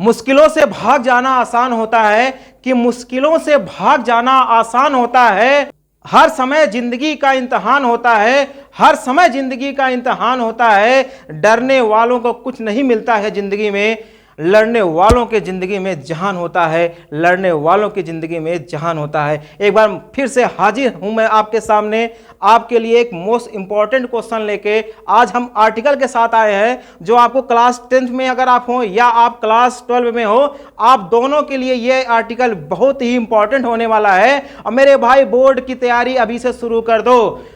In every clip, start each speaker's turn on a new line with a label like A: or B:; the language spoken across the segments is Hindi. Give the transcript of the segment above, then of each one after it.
A: मुश्किलों से भाग जाना आसान होता है, कि मुश्किलों से भाग जाना आसान होता है। हर समय जिंदगी का इम्तिहान होता है, हर समय जिंदगी का इम्तिहान होता है। डरने वालों को कुछ नहीं मिलता है जिंदगी में, लड़ने वालों के जिंदगी में जहान होता है, लड़ने वालों की जिंदगी में जहान होता है। एक बार फिर से हाजिर हूं मैं आपके सामने, आपके लिए एक मोस्ट इंपॉर्टेंट क्वेश्चन लेके। आज हम आर्टिकल के साथ आए हैं, जो आपको क्लास 10th में अगर आप हो या आप क्लास 12 में हो, आप दोनों के लिए ये आर्टिकल बहुत ही इंपॉर्टेंट होने वाला है। और मेरे भाई, बोर्ड की तैयारी अभी से शुरू कर दो।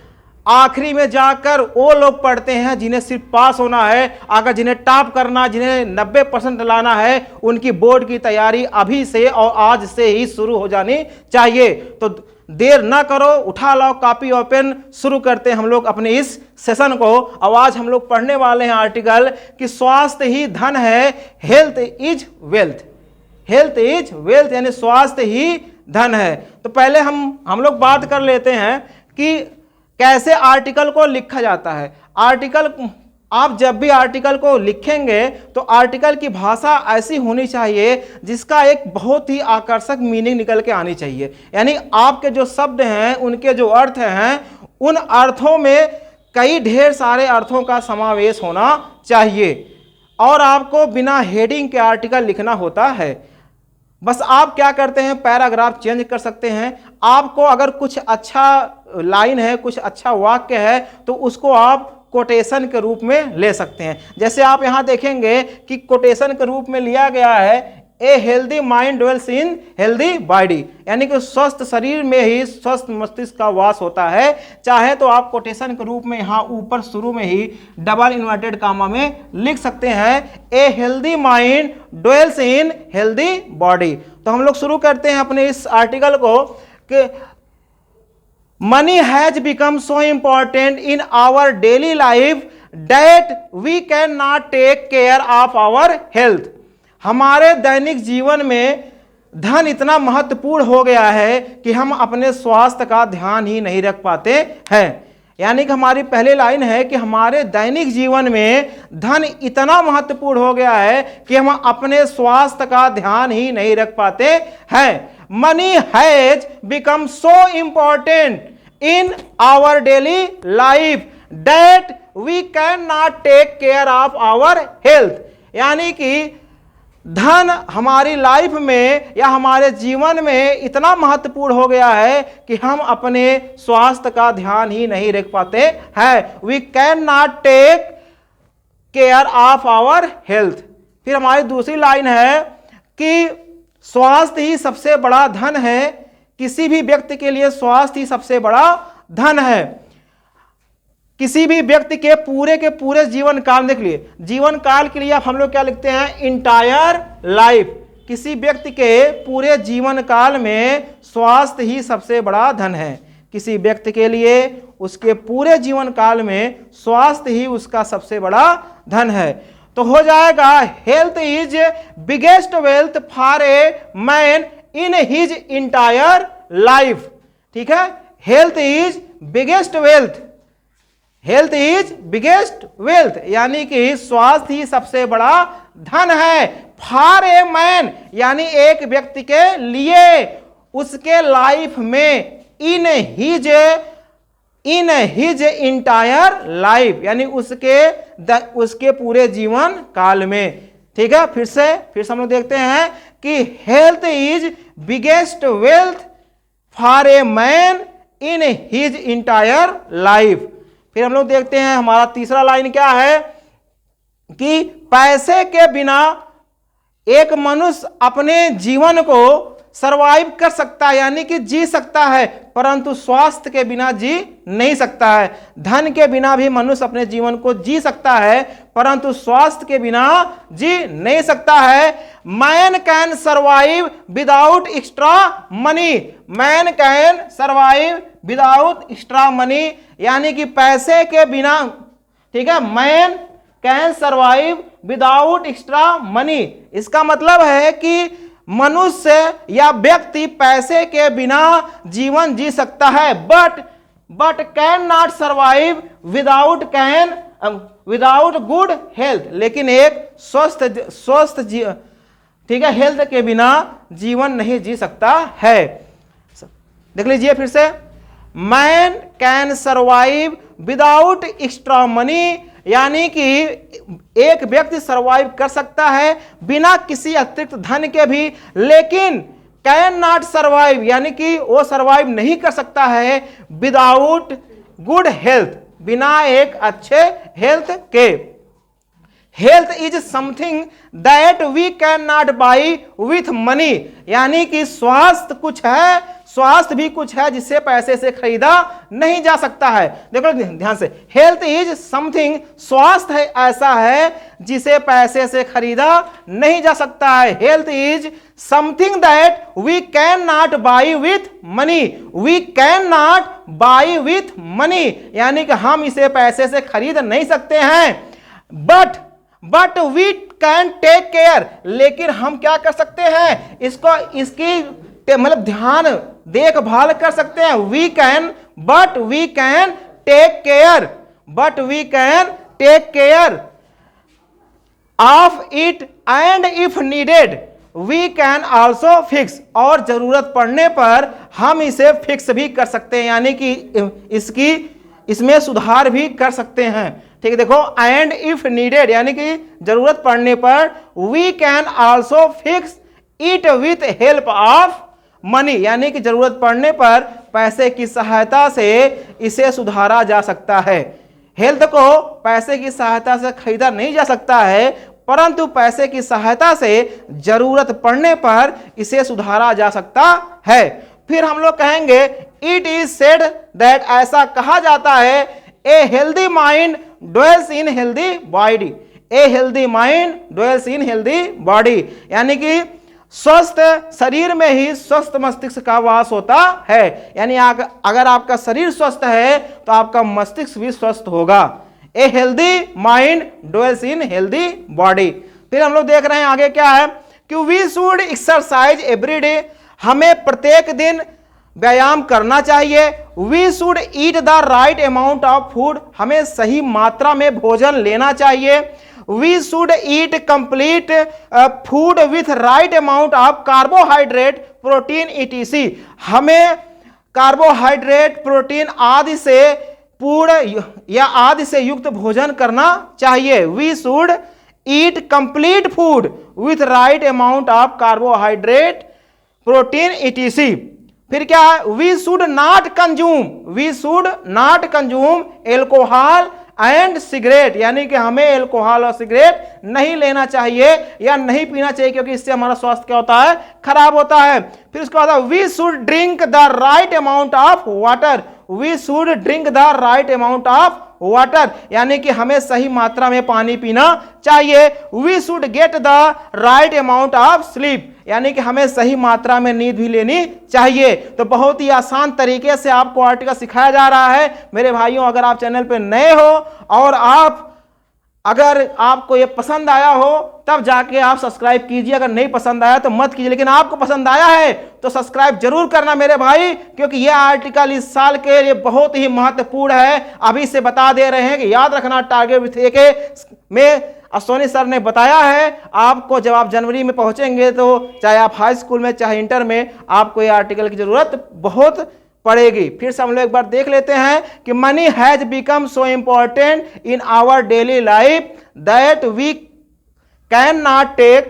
A: आखिरी में जाकर वो लोग पढ़ते हैं जिन्हें सिर्फ पास होना है, अगर जिन्हें टॉप करना, जिन्हें 90% लाना है, उनकी बोर्ड की तैयारी अभी से और आज से ही शुरू हो जानी चाहिए। तो देर ना करो, उठा लाओ कॉपी और पेन, शुरू करते हैं हम लोग अपने इस सेशन को। आज हम लोग पढ़ने वाले हैं आर्टिकल कि स्वास्थ्य ही धन है, health is wealth. Health is wealth यानी स्वास्थ्य ही धन है। तो पहले हम लोग बात कर लेते हैं कि कैसे आर्टिकल को लिखा जाता है। आर्टिकल, आप जब भी आर्टिकल को लिखेंगे तो आर्टिकल की भाषा ऐसी होनी चाहिए जिसका एक बहुत ही आकर्षक मीनिंग निकल के आनी चाहिए। यानी आपके जो शब्द हैं, उनके जो अर्थ हैं, उन अर्थों में कई ढेर सारे अर्थों का समावेश होना चाहिए। और आपको बिना हेडिंग के आर्टिकल लिखना होता है। बस आप क्या करते हैं, पैराग्राफ चेंज कर सकते हैं। आपको अगर कुछ अच्छा लाइन है, कुछ अच्छा वाक्य है, तो उसको आप कोटेशन के रूप में ले सकते हैं। जैसे आप यहां देखेंगे कि कोटेशन के रूप में लिया गया है, a healthy mind dwells in healthy body, यानी कि स्वस्थ शरीर में ही स्वस्थ मस्तिष्क का वास होता है। चाहे तो आप कोटेशन के रूप में यहां ऊपर शुरू में ही डबल इन्वर्टेड कामा में लिख सकते हैं, a healthy mind dwells in healthy body. तो हम लोग शुरू करते हैं अपने इस आर्टिकल को कि money has become so important in our daily life that we can not take care of our health. हमारे दैनिक जीवन में धन इतना महत्वपूर्ण हो गया है कि हम अपने स्वास्थ्य का ध्यान ही नहीं रख पाते हैं। यानी कि हमारी पहली लाइन है कि हमारे दैनिक जीवन में धन इतना महत्वपूर्ण हो गया है कि हम अपने स्वास्थ्य का ध्यान ही नहीं रख पाते हैं। Money has become so important in our daily life that we can not take care of our health. यानी कि धन हमारी लाइफ में या हमारे जीवन में इतना महत्वपूर्ण हो गया है कि हम अपने स्वास्थ्य का ध्यान ही नहीं रख पाते हैं। We can not take care of our health. फिर हमारी दूसरी लाइन है कि स्वास्थ्य ही सबसे बड़ा धन है। किसी भी व्यक्ति के लिए स्वास्थ्य ही सबसे बड़ा धन है। किसी भी व्यक्ति के पूरे जीवन काल, देख लिए जीवन काल के लिए आप हम लोग क्या लिखते हैं, इंटायर लाइफ। किसी व्यक्ति के पूरे जीवन काल में स्वास्थ्य ही सबसे बड़ा धन है। किसी व्यक्ति के लिए उसके पूरे जीवन काल में स्वास्थ्य ही उसका सबसे बड़ा धन है। तो हो जाएगा, health is biggest wealth for a man in his entire life. ठीक है, health is biggest wealth, health is biggest wealth, यानी कि स्वास्थ्य ही सबसे बड़ा धन है। फॉर ए मैन यानी एक व्यक्ति के लिए, उसके लाइफ में, इन हिज इंटायर लाइफ यानी उसके पूरे जीवन काल में। ठीक है, फिर से हम लोग देखते हैं कि health is biggest wealth for a man in his entire life. फिर हम लोग देखते हैं हमारा तीसरा लाइन क्या है कि पैसे के बिना एक मनुष्य अपने जीवन को सरवाइव कर सकता है, यानी कि जी सकता है, परंतु स्वास्थ्य के बिना जी नहीं सकता है। धन के बिना भी मनुष्य अपने जीवन को जी सकता है, परंतु स्वास्थ्य के बिना जी नहीं सकता है। Man can survive without extra money, man can survive without extra money, यानी कि पैसे के बिना। ठीक है, man can survive without extra money, इसका मतलब है कि मनुष्य या व्यक्ति पैसे के बिना जीवन जी सकता है, but can not survive without good health. लेकिन एक ठीक है, हेल्थ के बिना जीवन नहीं जी सकता है। देख लीजिए फिर से, man can survive without extra money, यानी कि एक व्यक्ति सर्वाइव कर सकता है बिना किसी अतिरिक्त धन के भी, लेकिन कैन नॉट सर्वाइव, यानी कि वो सर्वाइव नहीं कर सकता है विदाउट गुड हेल्थ, बिना एक अच्छे हेल्थ के। Health is something that we can not buy with money, यानी कि स्वास्थ्य कुछ है, स्वास्थ्य भी कुछ है जिसे पैसे से खरीदा नहीं जा सकता है। देखो ध्यान से, हेल्थ इज समथिंग, स्वास्थ्य है ऐसा है जिसे पैसे से खरीदा नहीं जा सकता है। Health is something that we can not buy with money, we can not buy with money, यानी कि हम इसे पैसे से खरीद नहीं सकते हैं। But we can take care, लेकिन हम क्या कर सकते हैं, इसको इसकी मतलब ध्यान देखभाल कर सकते हैं। We can take care of it and if needed we can also fix, और जरूरत पड़ने पर हम इसे फिक्स भी कर सकते हैं, यानी कि इसमें सुधार भी कर सकते हैं। ठीक है, देखो, एंड इफ नीडेड, यानी कि जरूरत पड़ने पर we can also fix it with help of money, यानी कि जरूरत पड़ने पर पैसे की सहायता से इसे सुधारा जा सकता है। हेल्थ को पैसे की सहायता से खरीदा नहीं जा सकता है, परंतु पैसे की सहायता से जरूरत पड़ने पर इसे सुधारा जा सकता है। फिर हम लोग कहेंगे इट इज सेड दैट, ऐसा कहा जाता है, a healthy mind dwells in healthy body, a healthy mind dwells in healthy body, यानी कि स्वस्थ शरीर में ही स्वस्थ मस्तिष्क का वास होता है, यानी अगर आपका शरीर स्वस्थ है तो आपका मस्तिष्क भी स्वस्थ होगा। A healthy mind dwells in healthy body. फिर हम लोग देख रहे हैं आगे क्या है कि we should exercise every day, हमें प्रत्येक दिन व्यायाम करना चाहिए। We should eat the right amount of food, हमें सही मात्रा में भोजन लेना चाहिए। We should eat complete food with right amount of carbohydrate protein etc, हमें कार्बोहाइड्रेट प्रोटीन आदि से पूर्ण या आदि से युक्त भोजन करना चाहिए। We should eat complete food with right amount of carbohydrate protein etc। फिर क्या है, we should not consume alcohol and cigarette, यानी कि हमें एल्कोहल और सिगरेट नहीं लेना चाहिए या नहीं पीना चाहिए, क्योंकि इससे हमारा स्वास्थ्य क्या होता है, खराब होता है। फिर उसके बाद we should drink the right amount of water, we should drink the right amount of water, यानी कि हमें सही मात्रा में पानी पीना चाहिए। We should get the right amount of sleep, यानी कि हमें सही मात्रा में नींद भी लेनी चाहिए। तो बहुत ही आसान तरीके से आपको आर्टिकल सिखाया जा रहा है। मेरे भाइयों, अगर आप चैनल पे नए हो और अगर आपको ये पसंद आया हो तब जाके आप सब्सक्राइब कीजिए, अगर नहीं पसंद आया तो मत कीजिए, लेकिन आपको पसंद आया है तो सब्सक्राइब जरूर करना मेरे भाई, क्योंकि ये आर्टिकल इस साल के लिए बहुत ही महत्वपूर्ण है। अभी से बता दे रहे हैं कि याद रखना, टारगेट के में सोनी सर ने बताया है आपको, जब आप जनवरी में पहुंचेंगे तो चाहे आप हाई स्कूल में चाहे इंटर में, आपको ये आर्टिकल की जरूरत बहुत पड़ेगी। फिर से हम लोग एक बार देख लेते हैं कि money has become so important in our daily life that we can not take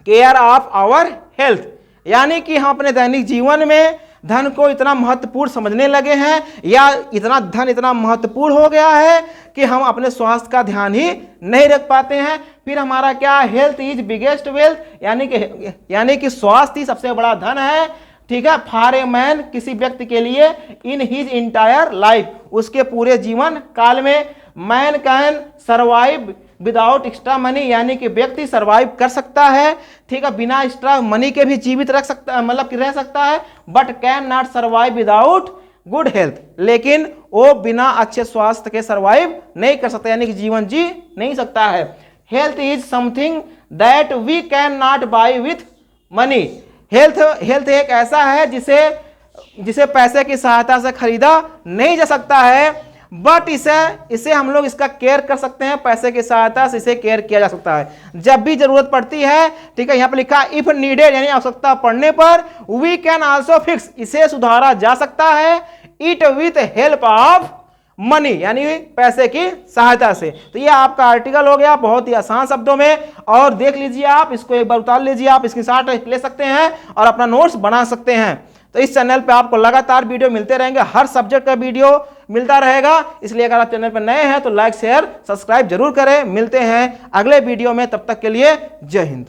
A: care of our health, यानी कि हम अपने दैनिक जीवन में धन को इतना महत्वपूर्ण समझने लगे हैं, या धन इतना महत्वपूर्ण हो गया है कि हम अपने स्वास्थ्य का ध्यान ही नहीं रख पाते हैं। फिर हमारा क्या, हेल्थ इज बिगेस्ट वेल्थ, यानी कि स्वास्थ्य ही सबसे बड़ा धन है। ठीक है, फॉर ए मैन, किसी व्यक्ति के लिए, इन हिज इंटायर लाइफ, उसके पूरे जीवन काल में, man can survive without extra money, यानी कि व्यक्ति सर्वाइव कर सकता है, ठीक है, बिना एक्स्ट्रा मनी के भी जीवित रह सकता है, मतलब कि रह सकता है, but can not survive without good health, लेकिन वो बिना अच्छे स्वास्थ्य के सर्वाइव नहीं कर सकता, यानी कि जीवन जी नहीं सकता है। Health is something that we can not buy with money, health एक ऐसा है जिसे पैसे की सहायता से खरीदा नहीं जा सकता है। बट इसे हम लोग इसका केयर कर सकते हैं, पैसे की सहायता से इसे केयर किया जा सकता है जब भी जरूरत पड़ती है। ठीक है, यहां पर लिखा इफ नीडेड, यानी आवश्यकता पड़ने पर वी कैन आल्सो फिक्स, इसे सुधारा जा सकता है, it with help of money, यानी पैसे की सहायता से। तो ये आपका आर्टिकल हो गया बहुत ही आसान शब्दों में, और देख लीजिए आप इसको एक बार उतार लीजिए, आप इसकी शॉट ले सकते हैं और अपना नोट्स बना सकते हैं। तो इस चैनल पे आपको लगातार वीडियो मिलते रहेंगे, हर सब्जेक्ट का वीडियो मिलता रहेगा, इसलिए अगर आप चैनल पर नए हैं तो लाइक शेयर सब्सक्राइब जरूर करें। मिलते हैं अगले वीडियो में, तब तक के लिए जय हिंद।